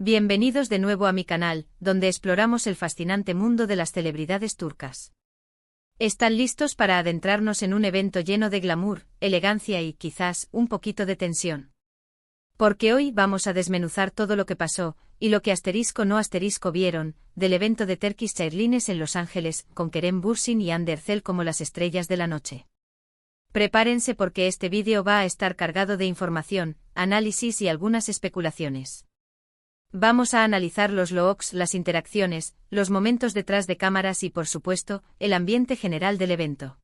Bienvenidos de nuevo a mi canal, donde exploramos el fascinante mundo de las celebridades turcas. ¿Están listos para adentrarnos en un evento lleno de glamour, elegancia y, quizás, un poquito de tensión? Porque hoy vamos a desmenuzar todo lo que pasó, y lo que asterisco no asterisco vieron, del evento de Turkish Airlines en Los Ángeles, con Kerem Bürsin y Hande Erçel como las estrellas de la noche. Prepárense porque este vídeo va a estar cargado de información, análisis y algunas especulaciones. Vamos a analizar los looks, las interacciones, los momentos detrás de cámaras y, por supuesto, el ambiente general del evento.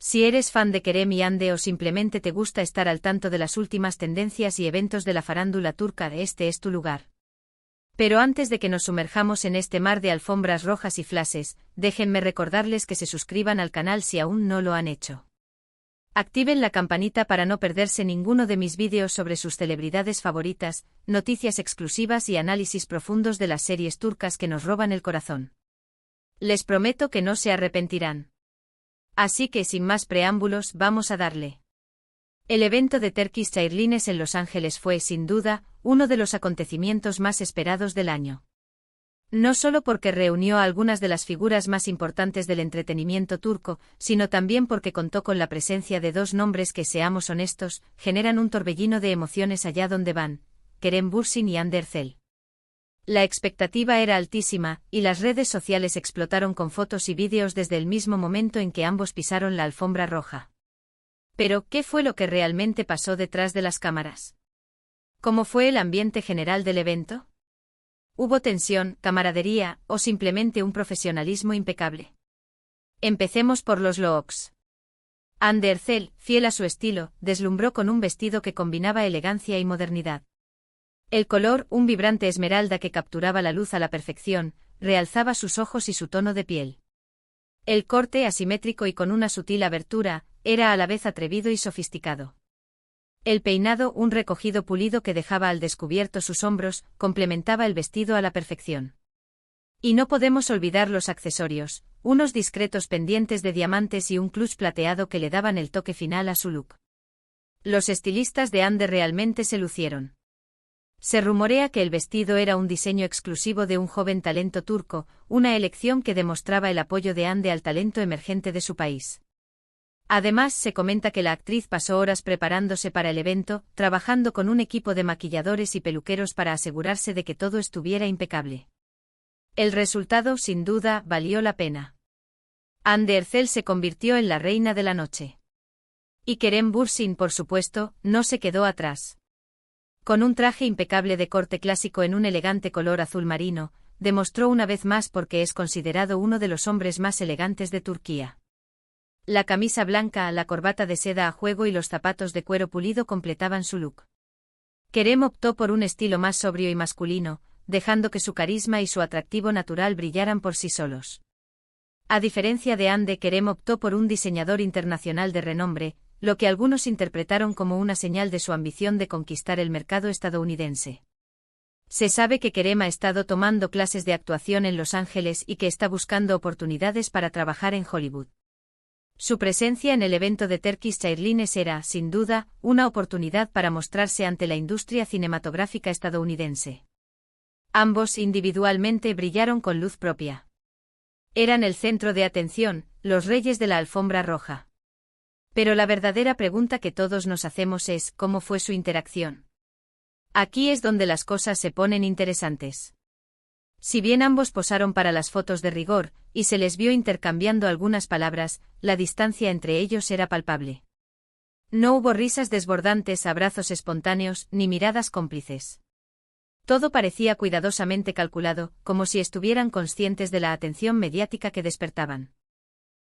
Si eres fan de Kerem y Hande o simplemente te gusta estar al tanto de las últimas tendencias y eventos de la farándula turca, este es tu lugar. Pero antes de que nos sumerjamos en este mar de alfombras rojas y flashes, déjenme recordarles que se suscriban al canal si aún no lo han hecho. Activen la campanita para no perderse ninguno de mis vídeos sobre sus celebridades favoritas, noticias exclusivas y análisis profundos de las series turcas que nos roban el corazón. Les prometo que no se arrepentirán. Así que sin más preámbulos, vamos a darle. El evento de Turkish Airlines en Los Ángeles fue, sin duda, uno de los acontecimientos más esperados del año. No solo porque reunió a algunas de las figuras más importantes del entretenimiento turco, sino también porque contó con la presencia de dos nombres que, seamos honestos, generan un torbellino de emociones allá donde van: Kerem Bürsin y Hande Erçel. La expectativa era altísima, y las redes sociales explotaron con fotos y vídeos desde el mismo momento en que ambos pisaron la alfombra roja. Pero, ¿qué fue lo que realmente pasó detrás de las cámaras? ¿Cómo fue el ambiente general del evento? ¿Hubo tensión, camaradería, o simplemente un profesionalismo impecable? Empecemos por los looks. Hande Erçel, fiel a su estilo, deslumbró con un vestido que combinaba elegancia y modernidad. El color, un vibrante esmeralda que capturaba la luz a la perfección, realzaba sus ojos y su tono de piel. El corte, asimétrico y con una sutil abertura, era a la vez atrevido y sofisticado. El peinado, un recogido pulido que dejaba al descubierto sus hombros, complementaba el vestido a la perfección. Y no podemos olvidar los accesorios, unos discretos pendientes de diamantes y un clutch plateado que le daban el toque final a su look. Los estilistas de Hande realmente se lucieron. Se rumorea que el vestido era un diseño exclusivo de un joven talento turco, una elección que demostraba el apoyo de Hande al talento emergente de su país. Además, se comenta que la actriz pasó horas preparándose para el evento, trabajando con un equipo de maquilladores y peluqueros para asegurarse de que todo estuviera impecable. El resultado, sin duda, valió la pena. Hande Erçel se convirtió en la reina de la noche. Y Kerem Bürsin, por supuesto, no se quedó atrás. Con un traje impecable de corte clásico en un elegante color azul marino, demostró una vez más por qué es considerado uno de los hombres más elegantes de Turquía. La camisa blanca, la corbata de seda a juego y los zapatos de cuero pulido completaban su look. Kerem optó por un estilo más sobrio y masculino, dejando que su carisma y su atractivo natural brillaran por sí solos. A diferencia de Hande, Kerem optó por un diseñador internacional de renombre, lo que algunos interpretaron como una señal de su ambición de conquistar el mercado estadounidense. Se sabe que Kerem ha estado tomando clases de actuación en Los Ángeles y que está buscando oportunidades para trabajar en Hollywood. Su presencia en el evento de Turkish Airlines era, sin duda, una oportunidad para mostrarse ante la industria cinematográfica estadounidense. Ambos individualmente brillaron con luz propia. Eran el centro de atención, los reyes de la alfombra roja. Pero la verdadera pregunta que todos nos hacemos es, ¿cómo fue su interacción? Aquí es donde las cosas se ponen interesantes. Si bien ambos posaron para las fotos de rigor, y se les vio intercambiando algunas palabras, la distancia entre ellos era palpable. No hubo risas desbordantes, abrazos espontáneos, ni miradas cómplices. Todo parecía cuidadosamente calculado, como si estuvieran conscientes de la atención mediática que despertaban.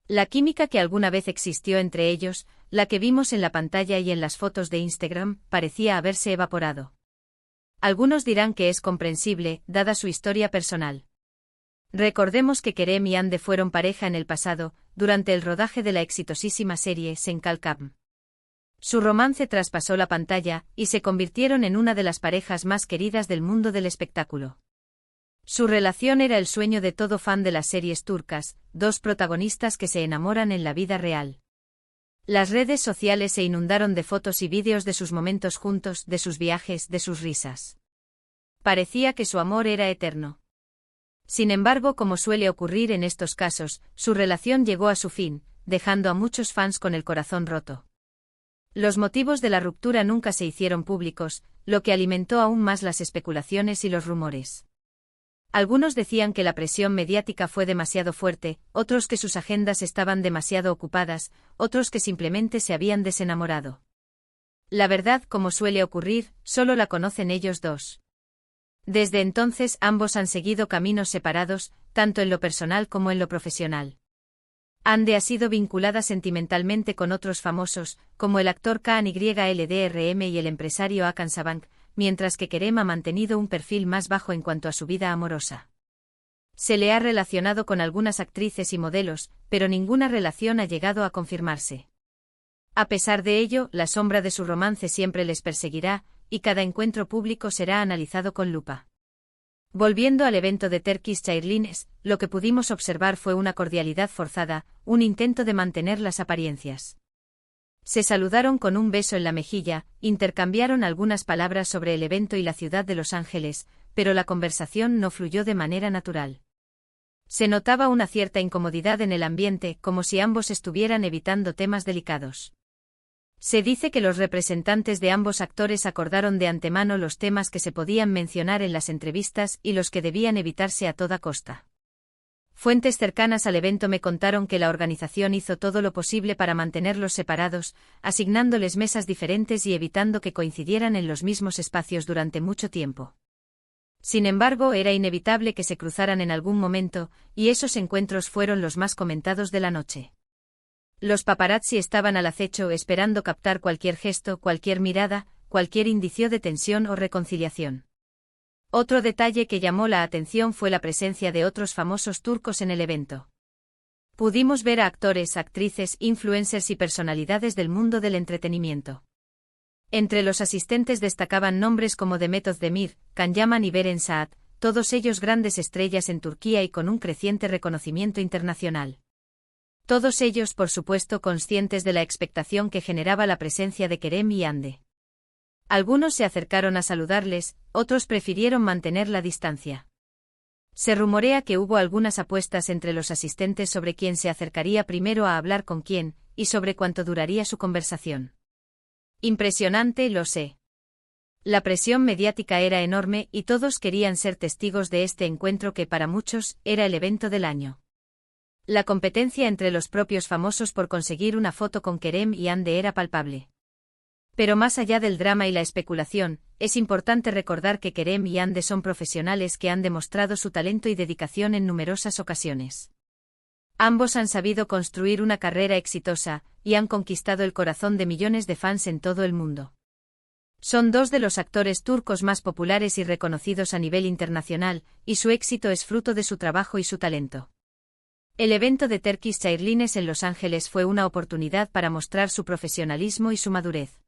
La química que alguna vez existió entre ellos, la que vimos en la pantalla y en las fotos de Instagram, parecía haberse evaporado. Algunos dirán que es comprensible, dada su historia personal. Recordemos que Kerem y Hande fueron pareja en el pasado, durante el rodaje de la exitosísima serie Sen Kalkam. Su romance traspasó la pantalla, y se convirtieron en una de las parejas más queridas del mundo del espectáculo. Su relación era el sueño de todo fan de las series turcas, dos protagonistas que se enamoran en la vida real. Las redes sociales se inundaron de fotos y vídeos de sus momentos juntos, de sus viajes, de sus risas. Parecía que su amor era eterno. Sin embargo, como suele ocurrir en estos casos, su relación llegó a su fin, dejando a muchos fans con el corazón roto. Los motivos de la ruptura nunca se hicieron públicos, lo que alimentó aún más las especulaciones y los rumores. Algunos decían que la presión mediática fue demasiado fuerte, otros que sus agendas estaban demasiado ocupadas, otros que simplemente se habían desenamorado. La verdad, como suele ocurrir, solo la conocen ellos dos. Desde entonces ambos han seguido caminos separados, tanto en lo personal como en lo profesional. Ande ha sido vinculada sentimentalmente con otros famosos, como el actor KANYLDRM y el empresario Hakan Sabank, mientras que Kerem ha mantenido un perfil más bajo en cuanto a su vida amorosa. Se le ha relacionado con algunas actrices y modelos, pero ninguna relación ha llegado a confirmarse. A pesar de ello, la sombra de su romance siempre les perseguirá, y cada encuentro público será analizado con lupa. Volviendo al evento de Turkish Airlines, lo que pudimos observar fue una cordialidad forzada, un intento de mantener las apariencias. Se saludaron con un beso en la mejilla, intercambiaron algunas palabras sobre el evento y la ciudad de Los Ángeles, pero la conversación no fluyó de manera natural. Se notaba una cierta incomodidad en el ambiente, como si ambos estuvieran evitando temas delicados. Se dice que los representantes de ambos actores acordaron de antemano los temas que se podían mencionar en las entrevistas y los que debían evitarse a toda costa. Fuentes cercanas al evento me contaron que la organización hizo todo lo posible para mantenerlos separados, asignándoles mesas diferentes y evitando que coincidieran en los mismos espacios durante mucho tiempo. Sin embargo, era inevitable que se cruzaran en algún momento, y esos encuentros fueron los más comentados de la noche. Los paparazzi estaban al acecho esperando captar cualquier gesto, cualquier mirada, cualquier indicio de tensión o reconciliación. Otro detalle que llamó la atención fue la presencia de otros famosos turcos en el evento. Pudimos ver a actores, actrices, influencers y personalidades del mundo del entretenimiento. Entre los asistentes destacaban nombres como Demet Özdemir, Can Yaman y Beren Saat, todos ellos grandes estrellas en Turquía y con un creciente reconocimiento internacional. Todos ellos, por supuesto, conscientes de la expectación que generaba la presencia de Kerem y Hande. Algunos se acercaron a saludarles, otros prefirieron mantener la distancia. Se rumorea que hubo algunas apuestas entre los asistentes sobre quién se acercaría primero a hablar con quién, y sobre cuánto duraría su conversación. Impresionante, lo sé. La presión mediática era enorme y todos querían ser testigos de este encuentro que para muchos era el evento del año. La competencia entre los propios famosos por conseguir una foto con Kerem y Hande era palpable. Pero más allá del drama y la especulación, es importante recordar que Kerem y Hande son profesionales que han demostrado su talento y dedicación en numerosas ocasiones. Ambos han sabido construir una carrera exitosa, y han conquistado el corazón de millones de fans en todo el mundo. Son dos de los actores turcos más populares y reconocidos a nivel internacional, y su éxito es fruto de su trabajo y su talento. El evento de Turkish Airlines en Los Ángeles fue una oportunidad para mostrar su profesionalismo y su madurez.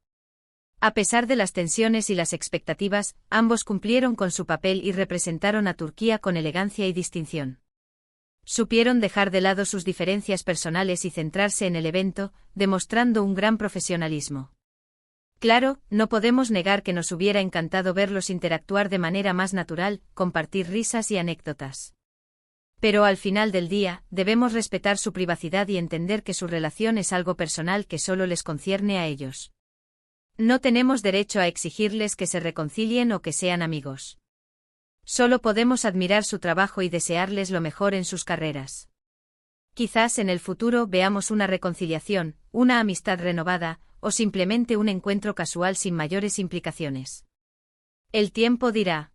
A pesar de las tensiones y las expectativas, ambos cumplieron con su papel y representaron a Turquía con elegancia y distinción. Supieron dejar de lado sus diferencias personales y centrarse en el evento, demostrando un gran profesionalismo. Claro, no podemos negar que nos hubiera encantado verlos interactuar de manera más natural, compartir risas y anécdotas. Pero al final del día, debemos respetar su privacidad y entender que su relación es algo personal que solo les concierne a ellos. No tenemos derecho a exigirles que se reconcilien o que sean amigos. Solo podemos admirar su trabajo y desearles lo mejor en sus carreras. Quizás en el futuro veamos una reconciliación, una amistad renovada, o simplemente un encuentro casual sin mayores implicaciones. El tiempo dirá.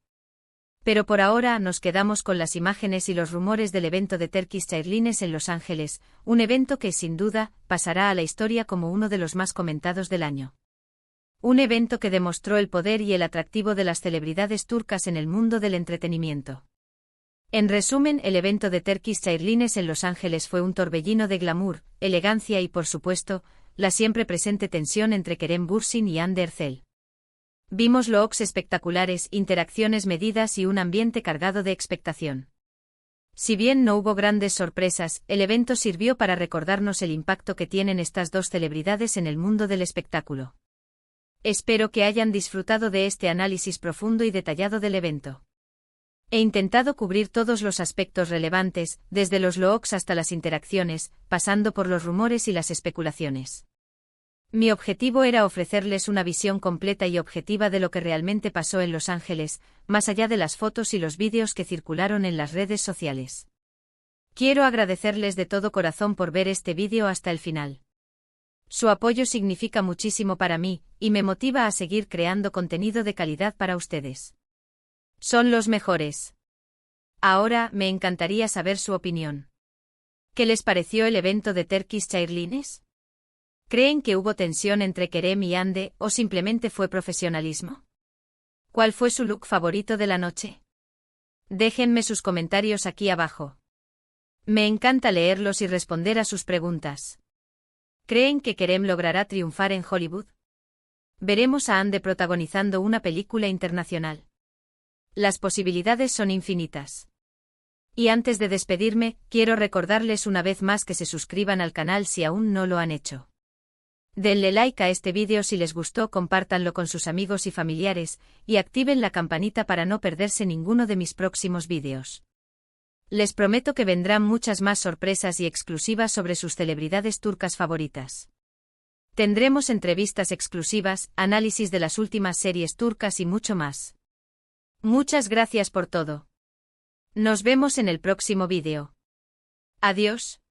Pero por ahora nos quedamos con las imágenes y los rumores del evento de Turkish Airlines en Los Ángeles, un evento que, sin duda, pasará a la historia como uno de los más comentados del año. Un evento que demostró el poder y el atractivo de las celebridades turcas en el mundo del entretenimiento. En resumen, el evento de Turkish Airlines en Los Ángeles fue un torbellino de glamour, elegancia y, por supuesto, la siempre presente tensión entre Kerem Bürsin y Hande Erçel. Vimos looks espectaculares, interacciones medidas y un ambiente cargado de expectación. Si bien no hubo grandes sorpresas, el evento sirvió para recordarnos el impacto que tienen estas dos celebridades en el mundo del espectáculo. Espero que hayan disfrutado de este análisis profundo y detallado del evento. He intentado cubrir todos los aspectos relevantes, desde los looks hasta las interacciones, pasando por los rumores y las especulaciones. Mi objetivo era ofrecerles una visión completa y objetiva de lo que realmente pasó en Los Ángeles, más allá de las fotos y los vídeos que circularon en las redes sociales. Quiero agradecerles de todo corazón por ver este vídeo hasta el final. Su apoyo significa muchísimo para mí, y me motiva a seguir creando contenido de calidad para ustedes. Son los mejores. Ahora, me encantaría saber su opinión. ¿Qué les pareció el evento de Turkish Airlines? ¿Creen que hubo tensión entre Kerem y Hande o simplemente fue profesionalismo? ¿Cuál fue su look favorito de la noche? Déjenme sus comentarios aquí abajo. Me encanta leerlos y responder a sus preguntas. ¿Creen que Kerem logrará triunfar en Hollywood? ¿Veremos a Hande protagonizando una película internacional? Las posibilidades son infinitas. Y antes de despedirme, quiero recordarles una vez más que se suscriban al canal si aún no lo han hecho. Denle like a este vídeo si les gustó, compártanlo con sus amigos y familiares, y activen la campanita para no perderse ninguno de mis próximos vídeos. Les prometo que vendrán muchas más sorpresas y exclusivas sobre sus celebridades turcas favoritas. Tendremos entrevistas exclusivas, análisis de las últimas series turcas y mucho más. Muchas gracias por todo. Nos vemos en el próximo vídeo. Adiós.